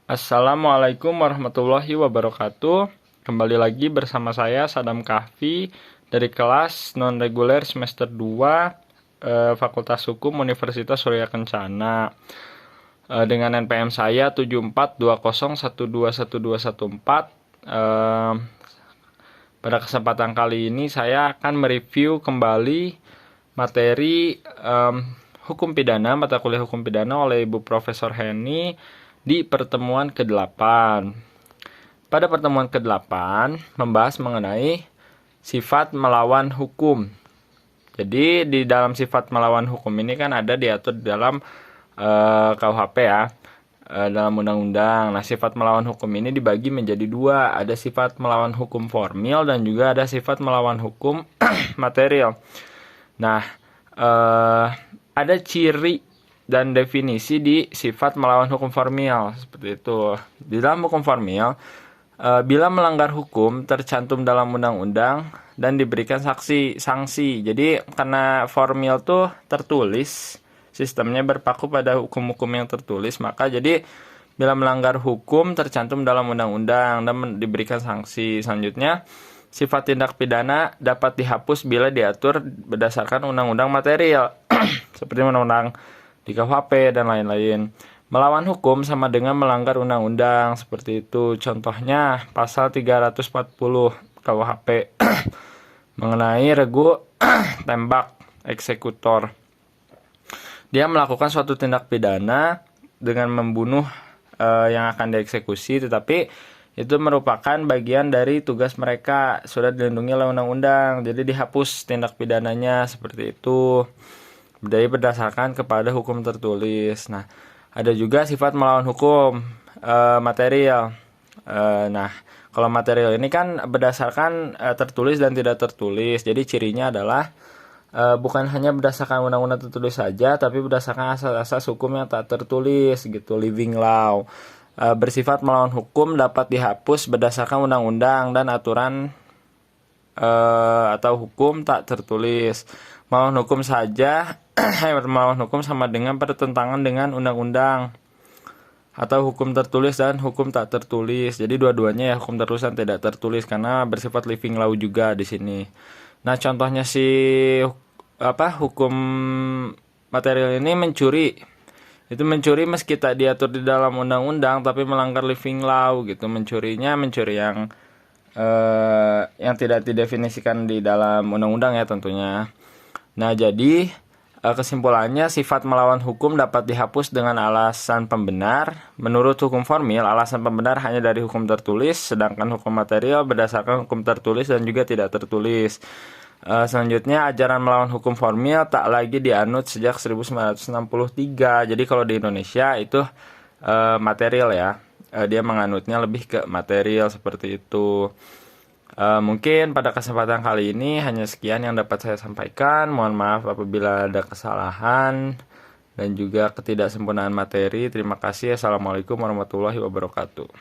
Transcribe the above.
Assalamualaikum warahmatullahi wabarakatuh. Kembali lagi bersama saya Sadam Kahfi dari kelas non-reguler semester 2 Fakultas Hukum Universitas Surya Kencana. Dengan NPM saya 7420121214. Pada kesempatan kali ini saya akan mereview kembali materi hukum pidana, mata kuliah hukum pidana oleh Ibu Profesor Heni di pertemuan ke-8. Pada pertemuan ke-8 membahas mengenai sifat melawan hukum. Jadi di dalam sifat melawan hukum ini kan ada diatur di dalam KUHP ya, dalam undang-undang. Nah, sifat melawan hukum ini dibagi menjadi dua. Ada sifat melawan hukum formil dan juga ada sifat melawan hukum material. Nah, ada ciri dan definisi di sifat melawan hukum formil seperti itu. Di dalam hukum formil, bila melanggar hukum tercantum dalam undang-undang dan diberikan sanksi. Jadi karena formil tuh tertulis, sistemnya berpaku pada hukum-hukum yang tertulis, maka jadi bila melanggar hukum tercantum dalam undang-undang dan diberikan sanksi. Selanjutnya, sifat tindak pidana dapat dihapus bila diatur berdasarkan undang-undang material seperti undang-undang di KUHP dan lain-lain. Melawan hukum sama dengan melanggar undang-undang seperti itu. Contohnya pasal 340 KUHP mengenai regu tembak eksekutor. Dia melakukan suatu tindak pidana dengan membunuh yang akan dieksekusi, tetapi itu merupakan bagian dari tugas mereka, sudah dilindungi oleh undang-undang. Jadi dihapus tindak pidananya seperti itu. Dari berdasarkan kepada hukum tertulis. Nah, ada juga sifat melawan hukum material. Nah, kalau material ini kan berdasarkan tertulis dan tidak tertulis. Jadi cirinya adalah bukan hanya berdasarkan undang-undang tertulis saja, tapi berdasarkan asas-asas hukum yang tak tertulis gitu, living law. Bersifat melawan hukum dapat dihapus berdasarkan undang-undang dan aturan atau hukum tak tertulis. Melawan hukum saja melawan hukum sama dengan bertentangan dengan undang-undang atau hukum tertulis dan hukum tak tertulis. Jadi dua-duanya ya, hukum tertulis dan tidak tertulis, karena bersifat living law juga di sini. Nah, contohnya hukum material ini mencuri. Itu mencuri meski tak diatur di dalam undang-undang tapi melanggar living law gitu. Mencurinya mencuri yang tidak didefinisikan di dalam undang-undang ya tentunya. Nah, jadi kesimpulannya, sifat melawan hukum dapat dihapus dengan alasan pembenar. Menurut hukum formil, alasan pembenar hanya dari hukum tertulis, sedangkan hukum material berdasarkan hukum tertulis dan juga tidak tertulis. Selanjutnya, ajaran melawan hukum formil tak lagi dianut sejak 1963. Jadi kalau di Indonesia itu material ya, dia menganutnya lebih ke material seperti itu. Mungkin pada kesempatan kali ini hanya sekian yang dapat saya sampaikan. Mohon maaf apabila ada kesalahan dan juga ketidaksempurnaan materi. Terima kasih. Assalamualaikum warahmatullahi wabarakatuh.